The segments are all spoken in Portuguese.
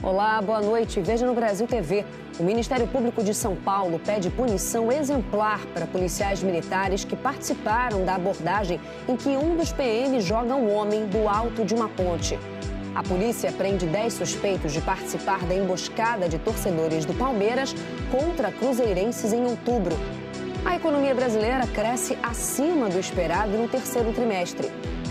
Olá, boa noite. Veja no Brasil TV. O Ministério Público de São Paulo pede punição exemplar para policiais militares que participaram da abordagem em que um dos PMs joga um homem do alto de uma ponte. A polícia prende 10 suspeitos de participar da emboscada de torcedores do Palmeiras contra cruzeirenses em outubro. A economia brasileira cresce acima do esperado no terceiro trimestre.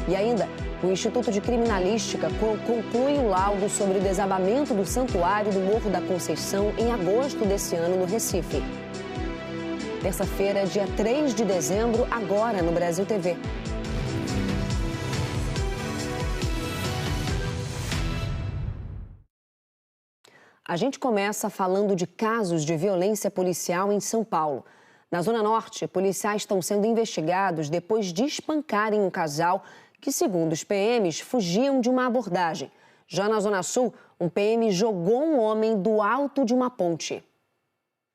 E ainda, o Instituto de Criminalística conclui o laudo sobre o desabamento do santuário do Morro da Conceição em agosto desse ano no Recife. Terça-feira, dia 3 de dezembro, agora no Brasil TV. A gente começa falando de casos de violência policial em São Paulo. Na Zona Norte, policiais estão sendo investigados depois de espancarem um casal que, segundo os PMs, fugiam de uma abordagem. Já na Zona Sul, um PM jogou um homem do alto de uma ponte.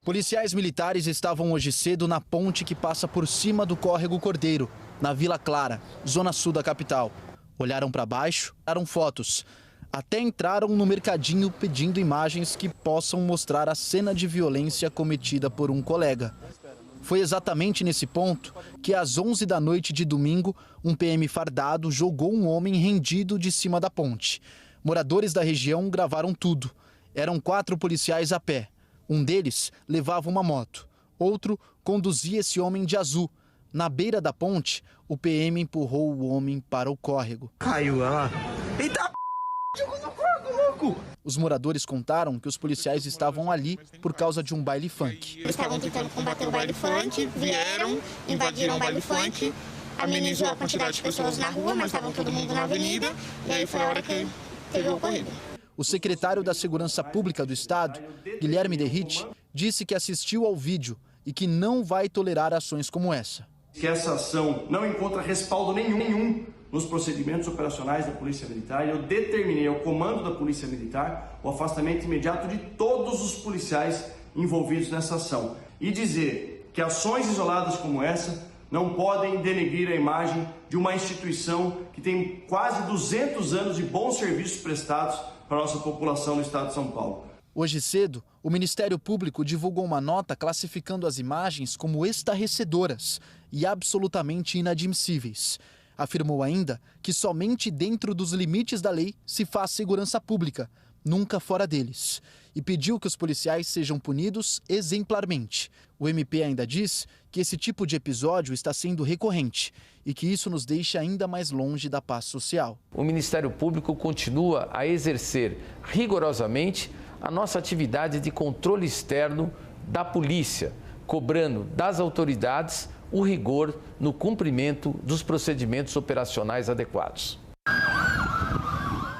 Policiais militares estavam hoje cedo na ponte que passa por cima do Córrego Cordeiro, na Vila Clara, Zona Sul da capital. Olharam para baixo, tiraram fotos. Até entraram no mercadinho pedindo imagens que possam mostrar a cena de violência cometida por um colega. Foi exatamente nesse ponto que, às 11 da noite de domingo, um PM fardado jogou um homem rendido de cima da ponte. Moradores da região gravaram tudo. Eram 4 policiais a pé. Um deles levava uma moto. Outro conduzia esse homem de azul. Na beira da ponte, o PM empurrou o homem para o córrego. Caiu lá. Eita p***! Jogou no córrego, louco! Os moradores contaram que os policiais estavam ali por causa de um baile funk. Eles estavam tentando combater o baile funk, vieram, invadiram o baile funk, amenizou a quantidade de pessoas na rua, mas estavam todo mundo na avenida, e aí foi a hora que teve o ocorrido. O secretário da Segurança Pública do Estado, Guilherme Derrite, disse que assistiu ao vídeo e que não vai tolerar ações como essa. Que essa ação não encontra respaldo nenhum nos procedimentos operacionais da Polícia Militar, e eu determinei ao comando da Polícia Militar o afastamento imediato de todos os policiais envolvidos nessa ação. E dizer que ações isoladas como essa não podem denegrir a imagem de uma instituição que tem quase 200 anos de bons serviços prestados para a nossa população no estado de São Paulo. Hoje cedo, o Ministério Público divulgou uma nota classificando as imagens como estarrecedoras e absolutamente inadmissíveis. Afirmou ainda que somente dentro dos limites da lei se faz segurança pública, nunca fora deles. E pediu que os policiais sejam punidos exemplarmente. O MP ainda diz que esse tipo de episódio está sendo recorrente e que isso nos deixa ainda mais longe da paz social. O Ministério Público continua a exercer rigorosamente a nossa atividade de controle externo da polícia, cobrando das autoridades o rigor no cumprimento dos procedimentos operacionais adequados.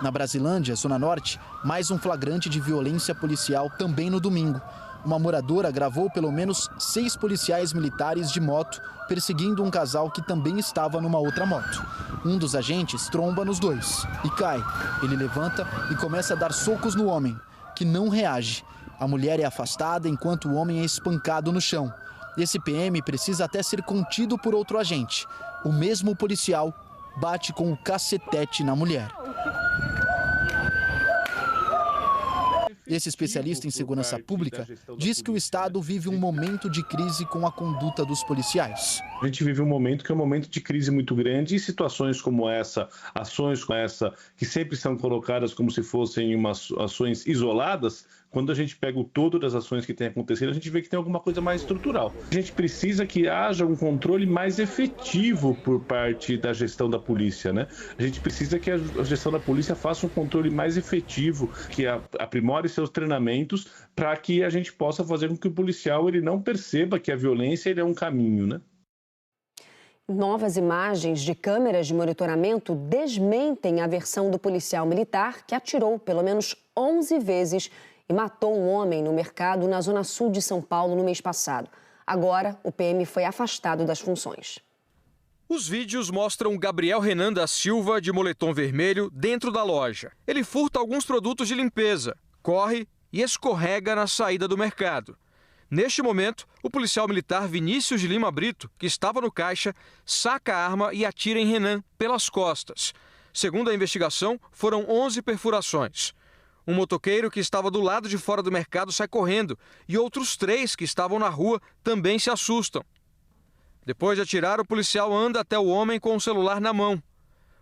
Na Brasilândia, Zona Norte, mais um flagrante de violência policial também no domingo. Uma moradora gravou pelo menos 6 policiais militares de moto perseguindo um casal que também estava numa outra moto. Um dos agentes tromba nos dois e cai. Ele levanta e começa a dar socos no homem, que não reage. A mulher é afastada enquanto o homem é espancado no chão. Esse PM precisa até ser contido por outro agente. O mesmo policial bate com o cacetete na mulher. Esse especialista em segurança pública diz que o Estado vive um momento de crise com a conduta dos policiais. A gente vive um momento que é um momento de crise muito grande e situações como essa, ações como essa, que sempre são colocadas como se fossem ações isoladas, quando a gente pega o todo das ações que tem acontecido, a gente vê que tem alguma coisa mais estrutural. A gente precisa que haja um controle mais efetivo por parte da gestão da polícia, né? A gente precisa que a gestão da polícia faça um controle mais efetivo, que aprimore seus treinamentos para que a gente possa fazer com que o policial ele não perceba que a violência ele é um caminho, né? Novas imagens de câmeras de monitoramento desmentem a versão do policial militar que atirou pelo menos 11 vezes e matou um homem no mercado na Zona Sul de São Paulo no mês passado. Agora, o PM foi afastado das funções. Os vídeos mostram Gabriel Renan da Silva, de moletom vermelho, dentro da loja. Ele furta alguns produtos de limpeza, corre e escorrega na saída do mercado. Neste momento, o policial militar Vinícius de Lima Brito, que estava no caixa, saca a arma e atira em Renan pelas costas. Segundo a investigação, foram 11 perfurações. Um motoqueiro que estava do lado de fora do mercado sai correndo e outros 3 que estavam na rua também se assustam. Depois de atirar, o policial anda até o homem com o celular na mão.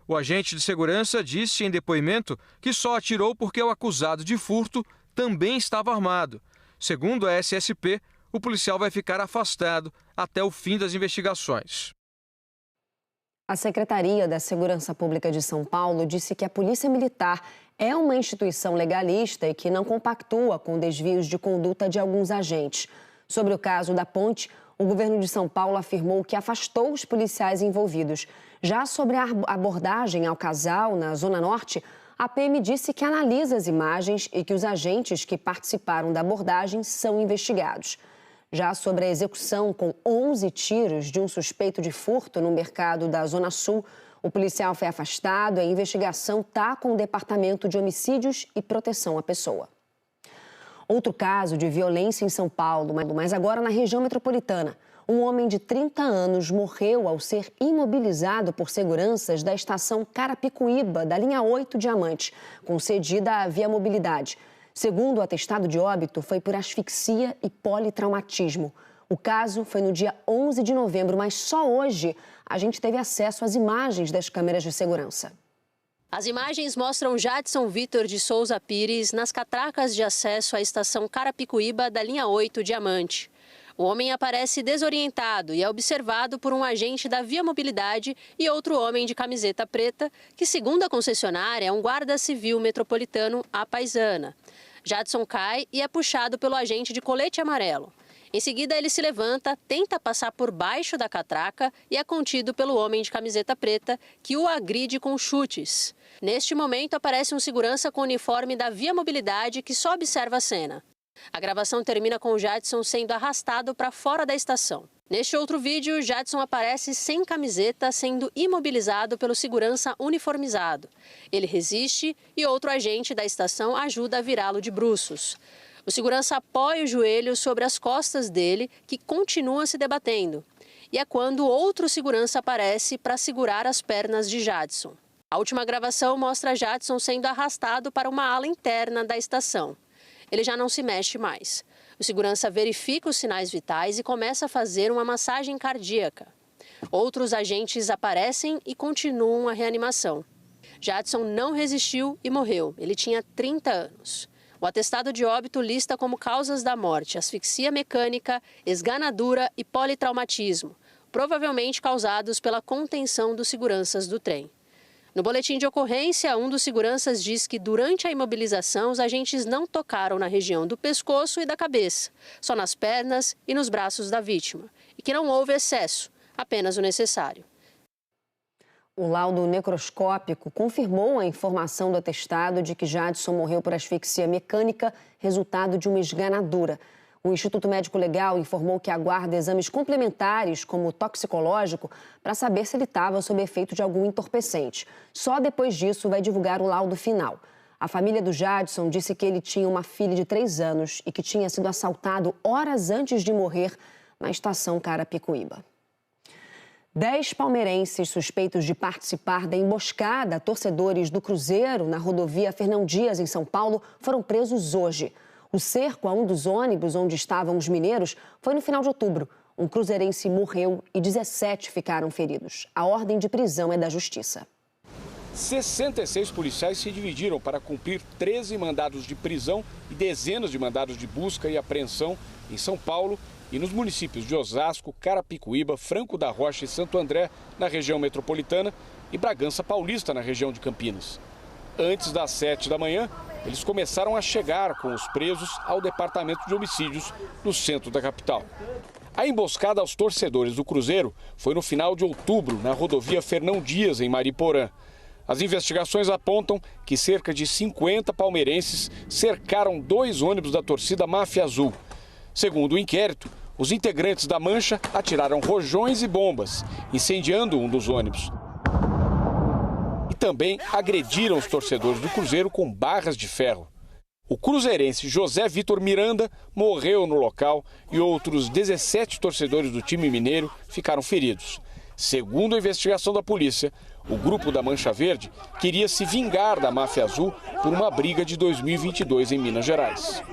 O agente de segurança disse em depoimento que só atirou porque o acusado de furto também estava armado. Segundo a SSP, o policial vai ficar afastado até o fim das investigações. A Secretaria da Segurança Pública de São Paulo disse que a Polícia Militar é uma instituição legalista e que não compactua com desvios de conduta de alguns agentes. Sobre o caso da ponte, o governo de São Paulo afirmou que afastou os policiais envolvidos. Já sobre a abordagem ao casal na Zona Norte, a PM disse que analisa as imagens e que os agentes que participaram da abordagem são investigados. Já sobre a execução com 11 tiros de um suspeito de furto no mercado da Zona Sul, o policial foi afastado e a investigação está com o Departamento de Homicídios e Proteção à Pessoa. Outro caso de violência em São Paulo, mas agora na região metropolitana. Um homem de 30 anos morreu ao ser imobilizado por seguranças da estação Carapicuíba, da linha 8 Diamante, concedida à Via Mobilidade. Segundo o atestado de óbito, foi por asfixia e politraumatismo. O caso foi no dia 11 de novembro, mas só hoje a gente teve acesso às imagens das câmeras de segurança. As imagens mostram Jadson Vitor de Souza Pires nas catracas de acesso à estação Carapicuíba da linha 8 Diamante. O homem aparece desorientado e é observado por um agente da Via Mobilidade e outro homem de camiseta preta, que, segundo a concessionária, é um guarda civil metropolitano à paisana. Jadson cai e é puxado pelo agente de colete amarelo. Em seguida, ele se levanta, tenta passar por baixo da catraca e é contido pelo homem de camiseta preta, que o agride com chutes. Neste momento, aparece um segurança com o uniforme da Via Mobilidade que só observa a cena. A gravação termina com o Jadson sendo arrastado para fora da estação. Neste outro vídeo, Jadson aparece sem camiseta, sendo imobilizado pelo segurança uniformizado. Ele resiste e outro agente da estação ajuda a virá-lo de bruços. O segurança apoia o joelho sobre as costas dele, que continua se debatendo. E é quando outro segurança aparece para segurar as pernas de Jadson. A última gravação mostra Jadson sendo arrastado para uma ala interna da estação. Ele já não se mexe mais. O segurança verifica os sinais vitais e começa a fazer uma massagem cardíaca. Outros agentes aparecem e continuam a reanimação. Jadson não resistiu e morreu. Ele tinha 30 anos. O atestado de óbito lista como causas da morte asfixia mecânica, esganadura e politraumatismo, provavelmente causados pela contenção dos seguranças do trem. No boletim de ocorrência, um dos seguranças diz que durante a imobilização os agentes não tocaram na região do pescoço e da cabeça, só nas pernas e nos braços da vítima, e que não houve excesso, apenas o necessário. O laudo necroscópico confirmou a informação do atestado de que Jadson morreu por asfixia mecânica, resultado de uma esganadura. O Instituto Médico Legal informou que aguarda exames complementares, como o toxicológico, para saber se ele estava sob efeito de algum entorpecente. Só depois disso vai divulgar o laudo final. A família do Jadson disse que ele tinha uma filha de 3 anos e que tinha sido assaltado horas antes de morrer na estação Carapicuíba. 10 palmeirenses suspeitos de participar da emboscada a torcedores do Cruzeiro na rodovia Fernão Dias, em São Paulo, foram presos hoje. O cerco a um dos ônibus onde estavam os mineiros foi no final de outubro. Um cruzeirense morreu e 17 ficaram feridos. A ordem de prisão é da Justiça. 66 policiais se dividiram para cumprir 13 mandados de prisão e dezenas de mandados de busca e apreensão em São Paulo e nos municípios de Osasco, Carapicuíba, Franco da Rocha e Santo André, na região metropolitana, e Bragança Paulista, na região de Campinas. Antes das 7 da manhã, eles começaram a chegar com os presos ao Departamento de Homicídios no centro da capital. A emboscada aos torcedores do Cruzeiro foi no final de outubro, na rodovia Fernão Dias, em Mariporã. As investigações apontam que cerca de 50 palmeirenses cercaram 2 ônibus da torcida Máfia Azul. Segundo o inquérito, os integrantes da mancha atiraram rojões e bombas, incendiando um dos ônibus. E também agrediram os torcedores do Cruzeiro com barras de ferro. O cruzeirense José Vitor Miranda morreu no local e outros 17 torcedores do time mineiro ficaram feridos. Segundo a investigação da polícia, O grupo da Mancha Verde queria se vingar da máfia azul por uma briga de 2022 em Minas Gerais.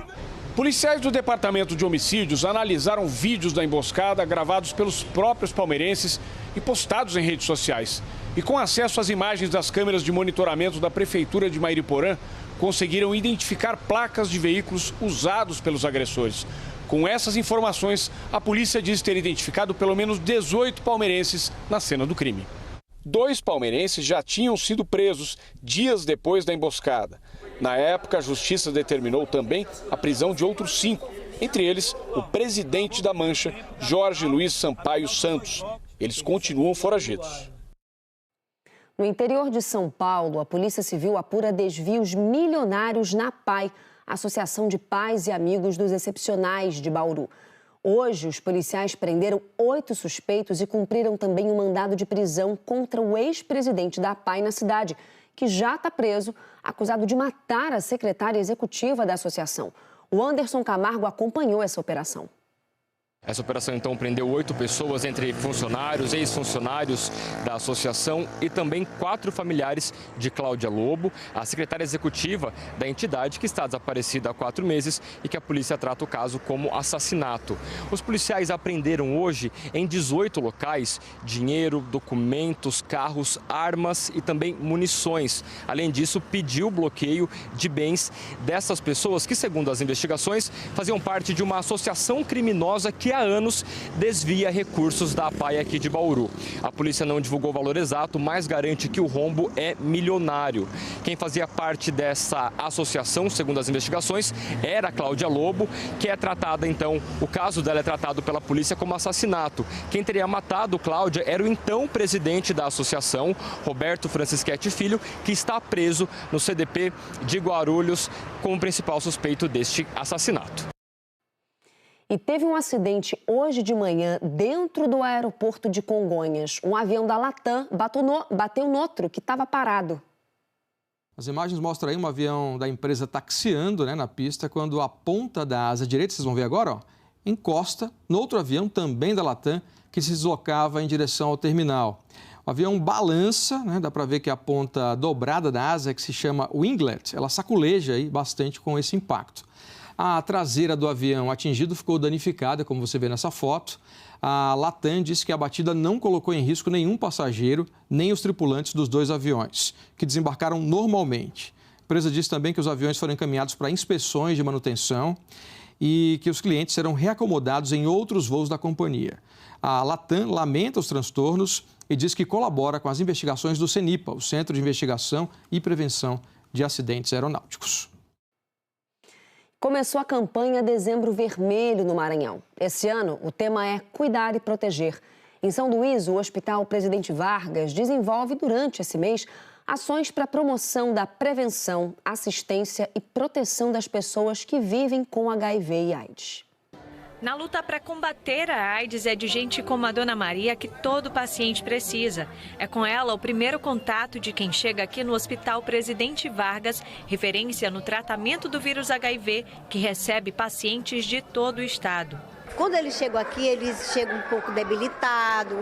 Policiais do Departamento de Homicídios analisaram vídeos da emboscada gravados pelos próprios palmeirenses e postados em redes sociais. E com acesso às imagens das câmeras de monitoramento da Prefeitura de Mairiporã, conseguiram identificar placas de veículos usados pelos agressores. Com essas informações, a polícia diz ter identificado pelo menos 18 palmeirenses na cena do crime. 2 palmeirenses já tinham sido presos dias depois da emboscada. Na época, a justiça determinou também a prisão de outros 5, entre eles o presidente da Mancha, Jorge Luiz Sampaio Santos. Eles continuam foragidos. No interior de São Paulo, a Polícia Civil apura desvios milionários na PAI, Associação de Pais e Amigos dos Excepcionais de Bauru. Hoje, os policiais prenderam 8 suspeitos e cumpriram também um mandado de prisão contra o ex-presidente da PAI na cidade, que já está preso, acusado de matar a secretária executiva da associação. O Anderson Camargo acompanhou essa operação. Essa operação, então, prendeu 8 pessoas, entre funcionários, ex-funcionários da associação e também 4 familiares de Cláudia Lobo, a secretária executiva da entidade que está desaparecida há 4 meses e que a polícia trata o caso como assassinato. Os policiais apreenderam hoje em 18 locais dinheiro, documentos, carros, armas e também munições. Além disso, pediu bloqueio de bens dessas pessoas que, segundo as investigações, faziam parte de uma associação criminosa que há anos desvia recursos da PAI aqui de Bauru. A polícia não divulgou o valor exato, mas garante que o rombo é milionário. Quem fazia parte dessa associação, segundo as investigações, era a Cláudia Lobo, que é tratada, então, o caso dela é tratado pela polícia como assassinato. Quem teria matado Cláudia era o então presidente da associação, Roberto Francischetti Filho, que está preso no CDP de Guarulhos como principal suspeito deste assassinato. E teve um acidente hoje de manhã dentro do aeroporto de Congonhas. Um avião da Latam bateu no outro que estava parado. As imagens mostram aí um avião da empresa taxiando, na pista, quando a ponta da asa direita, vocês vão ver agora, encosta no outro avião também da Latam que se deslocava em direção ao terminal. O avião balança, dá para ver que a ponta dobrada da asa, que se chama winglet, ela saculeja aí bastante com esse impacto. A traseira do avião atingido ficou danificada, como você vê nessa foto. A Latam disse que a batida não colocou em risco nenhum passageiro, nem os tripulantes dos 2 aviões, que desembarcaram normalmente. A empresa disse também que os aviões foram encaminhados para inspeções de manutenção e que os clientes serão reacomodados em outros voos da companhia. A Latam lamenta os transtornos e diz que colabora com as investigações do CENIPA, o Centro de Investigação e Prevenção de Acidentes Aeronáuticos. Começou a campanha Dezembro Vermelho no Maranhão. Esse ano, o tema é Cuidar e Proteger. Em São Luís, o Hospital Presidente Vargas desenvolve durante esse mês ações para a promoção da prevenção, assistência e proteção das pessoas que vivem com HIV e AIDS. Na luta para combater a AIDS é de gente como a Dona Maria que todo paciente precisa. É com ela o primeiro contato de quem chega aqui no Hospital Presidente Vargas, referência no tratamento do vírus HIV, que recebe pacientes de todo o estado. Quando eles chegam aqui, eles chegam um pouco debilitados,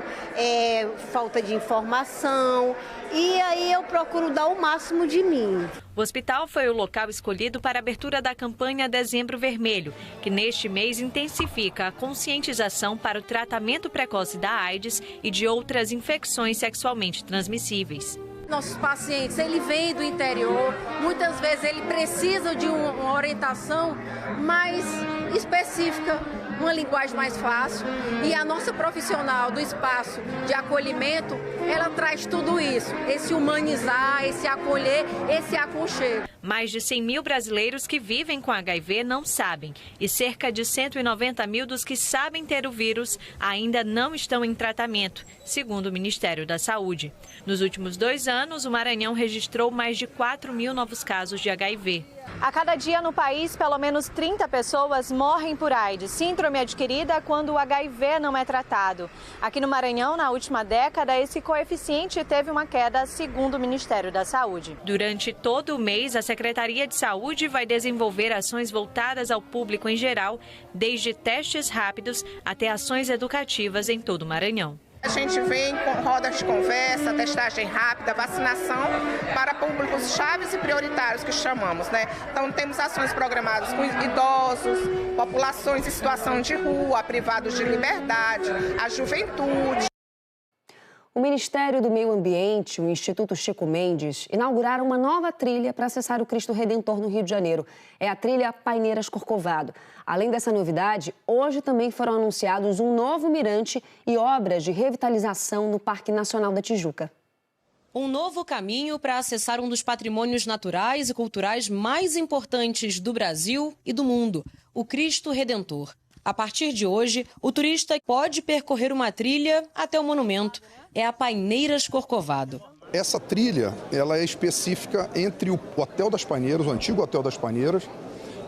falta de informação, e aí eu procuro dar o máximo de mim. O hospital foi o local escolhido para a abertura da campanha Dezembro Vermelho, que neste mês intensifica a conscientização para o tratamento precoce da AIDS e de outras infecções sexualmente transmissíveis. Nossos pacientes, ele vem do interior, muitas vezes ele precisa de uma orientação mais específica, uma linguagem mais fácil, e a nossa profissional do espaço de acolhimento, ela traz tudo isso, esse humanizar, esse acolher, esse aconchego. Mais de 100 mil brasileiros que vivem com HIV não sabem, e cerca de 190 mil dos que sabem ter o vírus ainda não estão em tratamento, segundo o Ministério da Saúde. Nos últimos 2 anos, o Maranhão registrou mais de 4 mil novos casos de HIV. A cada dia no país, pelo menos 30 pessoas morrem por AIDS, síndrome adquirida quando o HIV não é tratado. Aqui no Maranhão, na última década, esse coeficiente teve uma queda, segundo o Ministério da Saúde. Durante todo o mês, a Secretaria de Saúde vai desenvolver ações voltadas ao público em geral, desde testes rápidos até ações educativas em todo o Maranhão. A gente vem com rodas de conversa, testagem rápida, vacinação para públicos chaves e prioritários que chamamos, né? Então temos ações programadas com idosos, populações em situação de rua, privados de liberdade, a juventude. O Ministério do Meio Ambiente e o Instituto Chico Mendes inauguraram uma nova trilha para acessar o Cristo Redentor no Rio de Janeiro. É a trilha Paineiras Corcovado. Além dessa novidade, hoje também foram anunciados um novo mirante e obras de revitalização no Parque Nacional da Tijuca. Um novo caminho para acessar um dos patrimônios naturais e culturais mais importantes do Brasil e do mundo, o Cristo Redentor. A partir de hoje, o turista pode percorrer uma trilha até o monumento. É a Paineiras Corcovado. Essa trilha, ela é específica entre o Hotel das Paineiras, o antigo Hotel das Paineiras,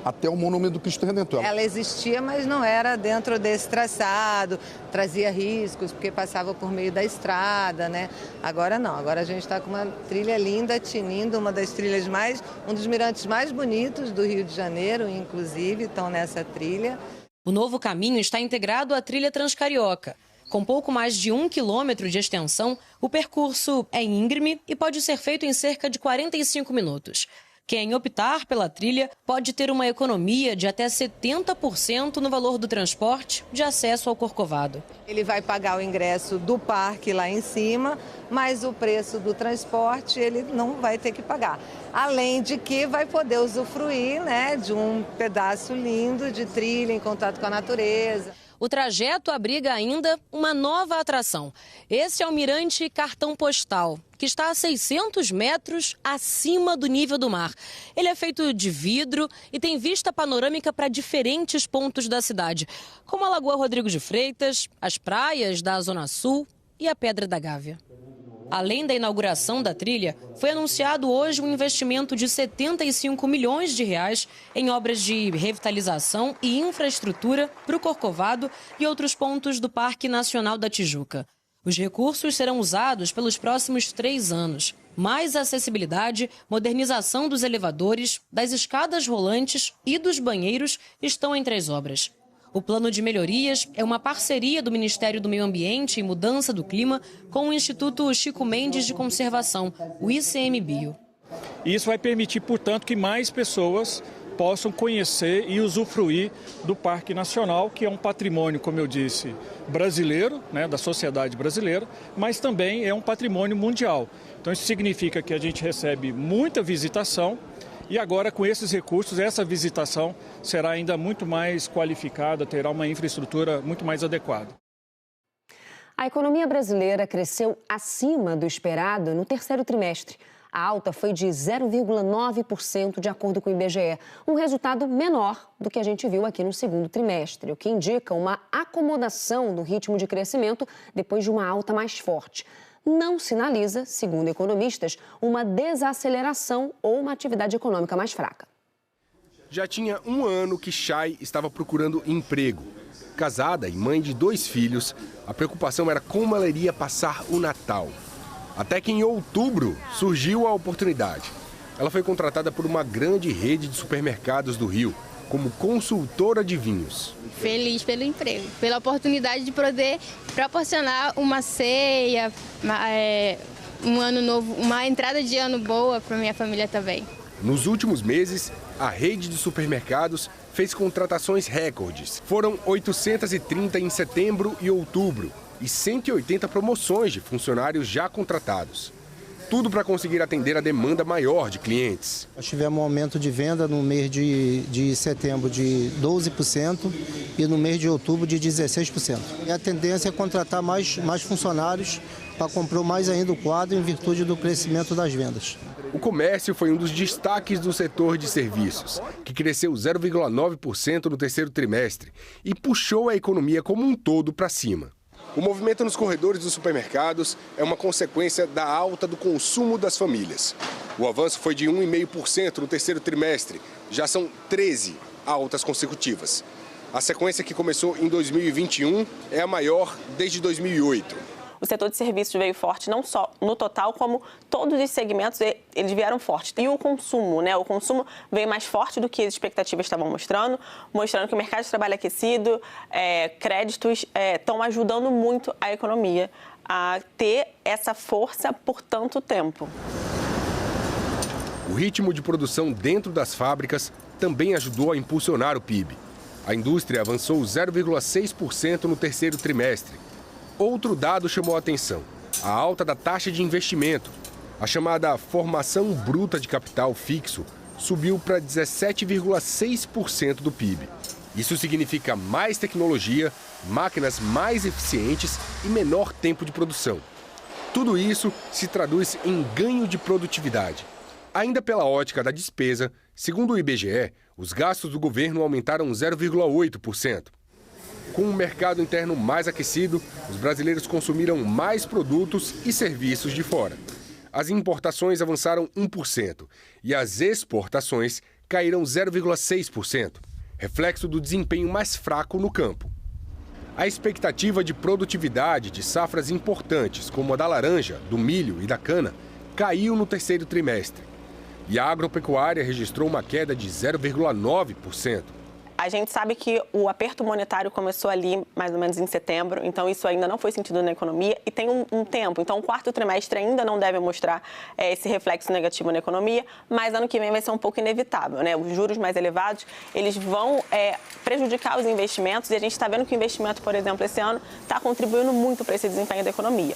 até o Monumento do Cristo Redentor. Ela existia, mas não era dentro desse traçado, trazia riscos, porque passava por meio da estrada, né? Agora não, agora a gente está com uma trilha linda, tinindo, um dos mirantes mais bonitos do Rio de Janeiro, inclusive, estão nessa trilha. O novo caminho está integrado à trilha Transcarioca. Com pouco mais de 1 quilômetro de extensão, o percurso é íngreme e pode ser feito em cerca de 45 minutos. Quem optar pela trilha pode ter uma economia de até 70% no valor do transporte de acesso ao Corcovado. Ele vai pagar o ingresso do parque lá em cima, mas o preço do transporte ele não vai ter que pagar. Além de que vai poder usufruir, né, de um pedaço lindo de trilha em contato com a natureza. O trajeto abriga ainda uma nova atração. Esse é o Mirante Cartão Postal, que está a 600 metros acima do nível do mar. Ele é feito de vidro e tem vista panorâmica para diferentes pontos da cidade, como a Lagoa Rodrigo de Freitas, as praias da Zona Sul e a Pedra da Gávea. Além da inauguração da trilha, foi anunciado hoje um investimento de 75 milhões de reais em obras de revitalização e infraestrutura para o Corcovado e outros pontos do Parque Nacional da Tijuca. Os recursos serão usados pelos próximos 3 anos. Mais acessibilidade, modernização dos elevadores, das escadas rolantes e dos banheiros estão entre as obras. O plano de melhorias é uma parceria do Ministério do Meio Ambiente e Mudança do Clima com o Instituto Chico Mendes de Conservação, o ICMBio. Isso vai permitir, portanto, que mais pessoas possam conhecer e usufruir do Parque Nacional, que é um patrimônio, como eu disse, brasileiro, né, da sociedade brasileira, mas também é um patrimônio mundial. Então isso significa que a gente recebe muita visitação. E agora, com esses recursos, essa visitação será ainda muito mais qualificada, terá uma infraestrutura muito mais adequada. A economia brasileira cresceu acima do esperado no terceiro trimestre. A alta foi de 0,9%, de acordo com o IBGE, um resultado menor do que a gente viu aqui no segundo trimestre, o que indica uma acomodação do ritmo de crescimento depois de uma alta mais forte. Não sinaliza, segundo economistas, uma desaceleração ou uma atividade econômica mais fraca. Já tinha 1 ano que Chay estava procurando emprego. Casada e mãe de 2 filhos, a preocupação era como ela iria passar o Natal. Até que em outubro surgiu a oportunidade. Ela foi contratada por uma grande rede de supermercados do Rio, como consultora de vinhos. Feliz pelo emprego, pela oportunidade de poder proporcionar uma ceia, um ano novo, uma entrada de ano boa para minha família também. Nos últimos meses, a rede de supermercados fez contratações recordes. Foram 830 em setembro e outubro e 180 promoções de funcionários já contratados. Tudo para conseguir atender a demanda maior de clientes. Nós tivemos um aumento de venda no mês de setembro de 12% e no mês de outubro de 16%. E a tendência é contratar mais funcionários para comprar mais ainda o quadro em virtude do crescimento das vendas. O comércio foi um dos destaques do setor de serviços, que cresceu 0,9% no terceiro trimestre e puxou a economia como um todo para cima. O movimento nos corredores dos supermercados é uma consequência da alta do consumo das famílias. O avanço foi de 1,5% no terceiro trimestre. Já são 13 altas consecutivas. A sequência, que começou em 2021, é a maior desde 2008. o setor de serviços veio forte, não só no total, como todos os segmentos, eles vieram fortes. E o consumo, né? O consumo veio mais forte do que as expectativas estavam mostrando que o mercado de trabalho aquecido, créditos estão ajudando muito a economia a ter essa força por tanto tempo. O ritmo de produção dentro das fábricas também ajudou a impulsionar o PIB. A indústria avançou 0,6% no terceiro trimestre. Outro dado chamou a atenção: a alta da taxa de investimento. A chamada formação bruta de capital fixo subiu para 17,6% do PIB. Isso significa mais tecnologia, máquinas mais eficientes e menor tempo de produção. Tudo isso se traduz em ganho de produtividade. Ainda pela ótica da despesa, segundo o IBGE, os gastos do governo aumentaram 0,8%. Com o mercado interno mais aquecido, os brasileiros consumiram mais produtos e serviços de fora. As importações avançaram 1% e as exportações caíram 0,6%, reflexo do desempenho mais fraco no campo. A expectativa de produtividade de safras importantes, como a da laranja, do milho e da cana, caiu no terceiro trimestre. E a agropecuária registrou uma queda de 0,9%. A gente sabe que o aperto monetário começou ali mais ou menos em setembro, então isso ainda não foi sentido na economia e tem um tempo. Então o quarto trimestre ainda não deve mostrar esse reflexo negativo na economia, mas ano que vem vai ser um pouco inevitável, né? Os juros mais elevados, eles vão prejudicar os investimentos e a gente está vendo que o investimento, por exemplo, esse ano está contribuindo muito para esse desempenho da economia.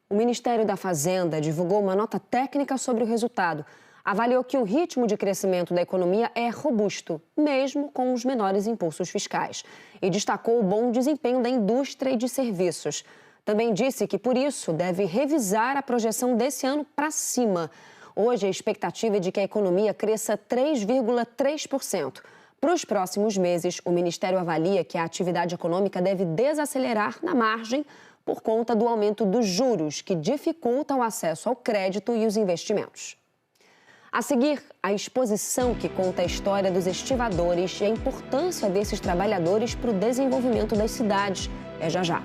O Ministério da Fazenda divulgou uma nota técnica sobre o resultado. Avaliou que o ritmo de crescimento da economia é robusto, mesmo com os menores impulsos fiscais. E destacou o bom desempenho da indústria e de serviços. Também disse que, por isso, deve revisar a projeção desse ano para cima. Hoje, a expectativa é de que a economia cresça 3,3%. Para os próximos meses, o Ministério avalia que a atividade econômica deve desacelerar na margem por conta do aumento dos juros, que dificulta o acesso ao crédito e os investimentos. A seguir, a exposição que conta a história dos estivadores e a importância desses trabalhadores para o desenvolvimento das cidades. É já já.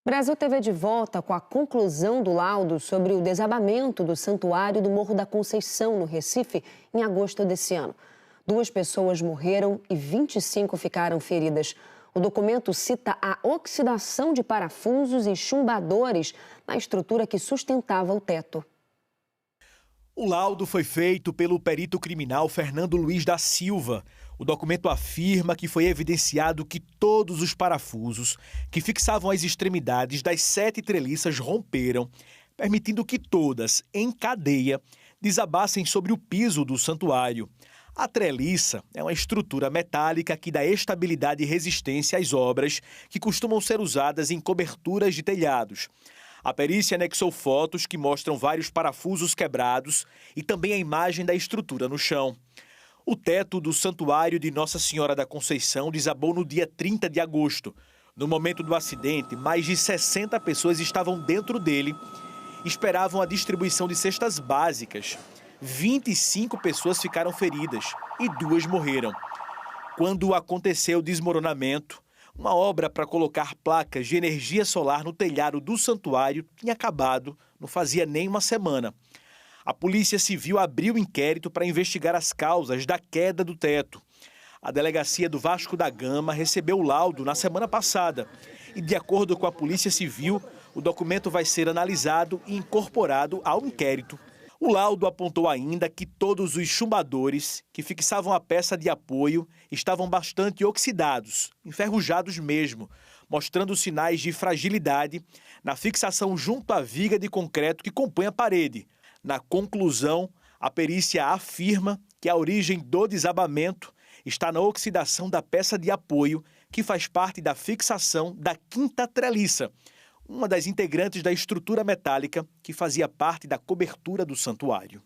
O Brasil teve de volta com a conclusão do laudo sobre o desabamento do Santuário do Morro da Conceição, no Recife, em agosto desse ano. 2 pessoas morreram e 25 ficaram feridas. O documento cita a oxidação de parafusos e chumbadores na estrutura que sustentava o teto. O laudo foi feito pelo perito criminal Fernando Luiz da Silva. O documento afirma que foi evidenciado que todos os parafusos que fixavam as extremidades das 7 treliças romperam, permitindo que todas, em cadeia, desabassem sobre o piso do santuário. A treliça é uma estrutura metálica que dá estabilidade e resistência às obras que costumam ser usadas em coberturas de telhados. A perícia anexou fotos que mostram vários parafusos quebrados e também a imagem da estrutura no chão. O teto do Santuário de Nossa Senhora da Conceição desabou no dia 30 de agosto. No momento do acidente, mais de 60 pessoas estavam dentro dele e esperavam a distribuição de cestas básicas. 25 pessoas ficaram feridas e 2 morreram. Quando aconteceu o desmoronamento, uma obra para colocar placas de energia solar no telhado do santuário tinha acabado, não fazia nem uma semana. A Polícia Civil abriu inquérito para investigar as causas da queda do teto. A delegacia do Vasco da Gama recebeu o laudo na semana passada e, de acordo com a Polícia Civil, o documento vai ser analisado e incorporado ao inquérito. O laudo apontou ainda que todos os chumbadores que fixavam a peça de apoio estavam bastante oxidados, enferrujados mesmo, mostrando sinais de fragilidade na fixação junto à viga de concreto que compõe a parede. Na conclusão, a perícia afirma que a origem do desabamento está na oxidação da peça de apoio que faz parte da fixação da 5ª treliça, uma das integrantes da estrutura metálica que fazia parte da cobertura do santuário.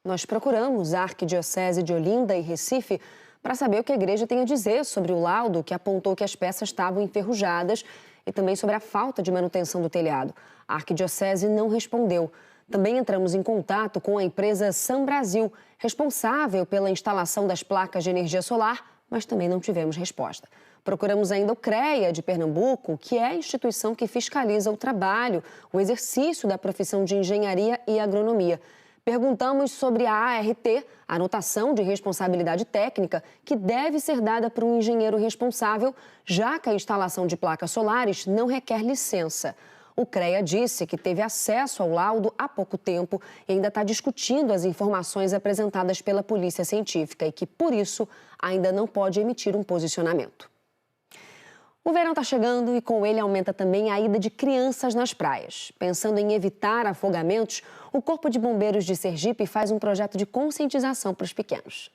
Nós procuramos a Arquidiocese de Olinda e Recife para saber o que a igreja tem a dizer sobre o laudo que apontou que as peças estavam enferrujadas e também sobre a falta de manutenção do telhado. A Arquidiocese não respondeu. Também entramos em contato com a empresa Sanbrasil, responsável pela instalação das placas de energia solar, mas também não tivemos resposta. Procuramos ainda o CREA de Pernambuco, que é a instituição que fiscaliza o trabalho, o exercício da profissão de engenharia e agronomia. Perguntamos sobre a ART, a anotação de responsabilidade técnica, que deve ser dada por um engenheiro responsável, já que a instalação de placas solares não requer licença. O CREA disse que teve acesso ao laudo há pouco tempo e ainda está discutindo as informações apresentadas pela Polícia Científica e que, por isso, ainda não pode emitir um posicionamento. O verão está chegando e com ele aumenta também a ida de crianças nas praias. Pensando em evitar afogamentos, o Corpo de Bombeiros de Sergipe faz um projeto de conscientização para os pequenos.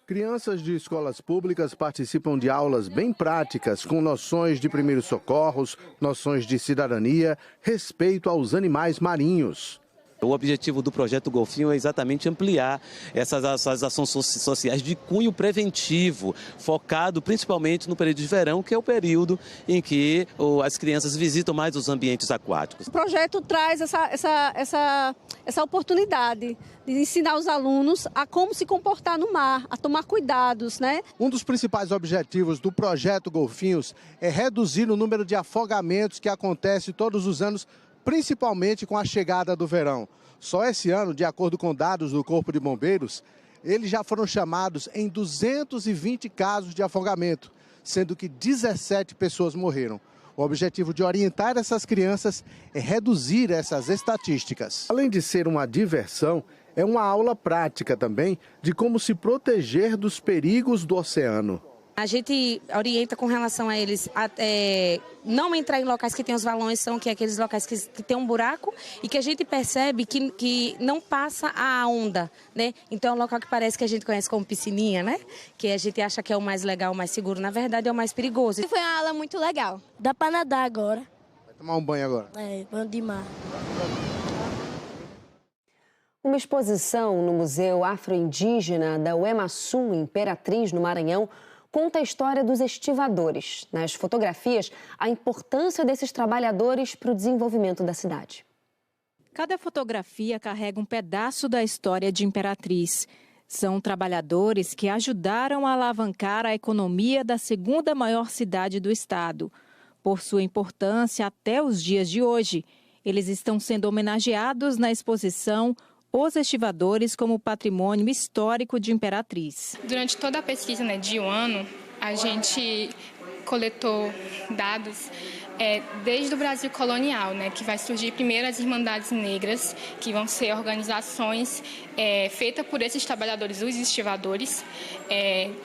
Crianças de escolas públicas participam de aulas bem práticas, com noções de primeiros socorros, noções de cidadania, respeito aos animais marinhos. O objetivo do projeto Golfinho é exatamente ampliar essas ações sociais de cunho preventivo, focado principalmente no período de verão, que é o período em que as crianças visitam mais os ambientes aquáticos. O projeto traz essa oportunidade de ensinar os alunos a como se comportar no mar, a tomar cuidados, né? Um dos principais objetivos do projeto Golfinhos é reduzir o número de afogamentos que acontece todos os anos, principalmente com a chegada do verão. Só esse ano, de acordo com dados do Corpo de Bombeiros, eles já foram chamados em 220 casos de afogamento, sendo que 17 pessoas morreram. O objetivo de orientar essas crianças é reduzir essas estatísticas. Além de ser uma diversão, é uma aula prática também de como se proteger dos perigos do oceano. A gente orienta com relação a eles não entrar em locais que tem os valões, que é aqueles locais que tem um buraco e que a gente percebe que não passa a onda, né? Então é um local que parece que a gente conhece como piscininha, né? Que a gente acha que é o mais legal, o mais seguro. Na verdade é o mais perigoso. Foi uma aula muito legal. Dá para nadar agora. Vai tomar um banho agora? Banho de mar. Uma exposição no Museu Afro-Indígena da UEMASU, Imperatriz, no Maranhão, conta a história dos estivadores. Nas fotografias, a importância desses trabalhadores para o desenvolvimento da cidade. Cada fotografia carrega um pedaço da história de Imperatriz. São trabalhadores que ajudaram a alavancar a economia da segunda maior cidade do estado. Por sua importância até os dias de hoje, eles estão sendo homenageados na exposição Os Estivadores como Patrimônio Histórico de Imperatriz. Durante toda a pesquisa de um ano, a gente coletou dados desde o Brasil colonial, que vai surgir primeiro as Irmandades Negras, que vão ser organizações feitas por esses trabalhadores, os estivadores,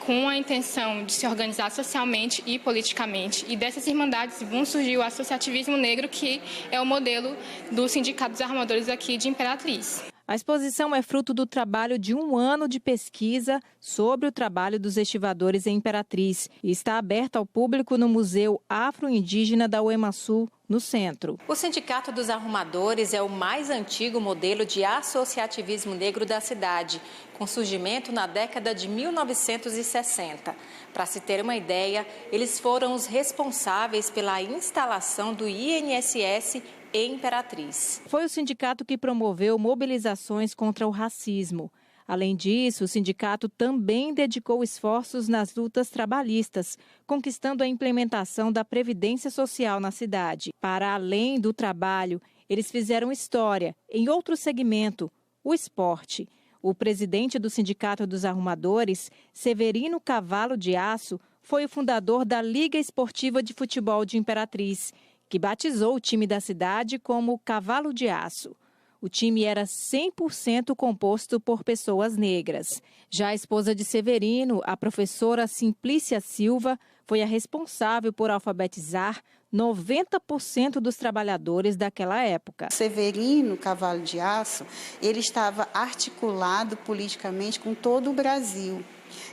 com a intenção de se organizar socialmente e politicamente. E dessas Irmandades vão surgir o associativismo negro, que é o modelo do Sindicato dos Armadores aqui de Imperatriz. A exposição é fruto do trabalho de um ano de pesquisa sobre o trabalho dos estivadores em Imperatriz e está aberta ao público no Museu Afro-Indígena da UEMASU, no centro. O Sindicato dos Arrumadores é o mais antigo modelo de associativismo negro da cidade, com surgimento na década de 1960. Para se ter uma ideia, eles foram os responsáveis pela instalação do INSS em Imperatriz. Foi o sindicato que promoveu mobilizações contra o racismo. Além disso, o sindicato também dedicou esforços nas lutas trabalhistas, conquistando a implementação da Previdência Social na cidade. Para além do trabalho, eles fizeram história em outro segmento, o esporte. O presidente do Sindicato dos Arrumadores, Severino Cavalo de Aço, foi o fundador da Liga Esportiva de Futebol de Imperatriz, que batizou o time da cidade como Cavalo de Aço. O time era 100% composto por pessoas negras. Já a esposa de Severino, a professora Simplícia Silva, foi a responsável por alfabetizar 90% dos trabalhadores daquela época. Severino Cavalo de Aço, ele estava articulado politicamente com todo o Brasil.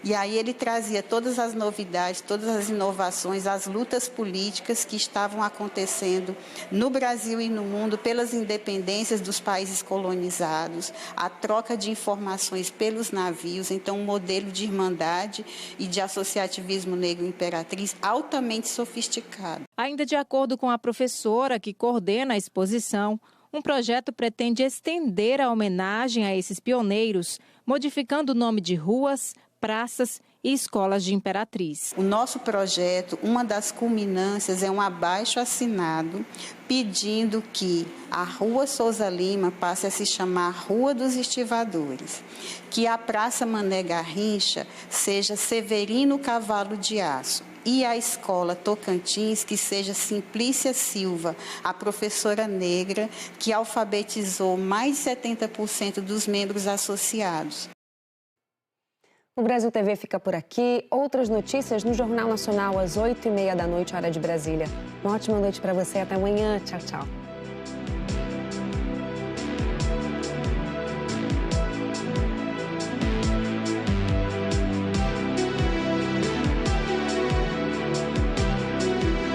E aí ele trazia todas as novidades, todas as inovações, as lutas políticas que estavam acontecendo no Brasil e no mundo pelas independências dos países colonizados, a troca de informações pelos navios, então um modelo de irmandade e de associativismo negro imperatriz altamente sofisticado. Ainda de acordo com a professora que coordena a exposição, um projeto pretende estender a homenagem a esses pioneiros, modificando o nome de ruas, praças e escolas de Imperatriz. O nosso projeto, uma das culminâncias é um abaixo-assinado pedindo que a Rua Souza Lima passe a se chamar Rua dos Estivadores, que a Praça Mané Garrincha seja Severino Cavalo de Aço e a Escola Tocantins que seja Simplícia Silva, a professora negra que alfabetizou mais de 70% dos membros associados. O Brasil TV fica por aqui. Outras notícias no Jornal Nacional às 8h30 da noite, hora de Brasília. Uma ótima noite para você. Até amanhã. Tchau, tchau.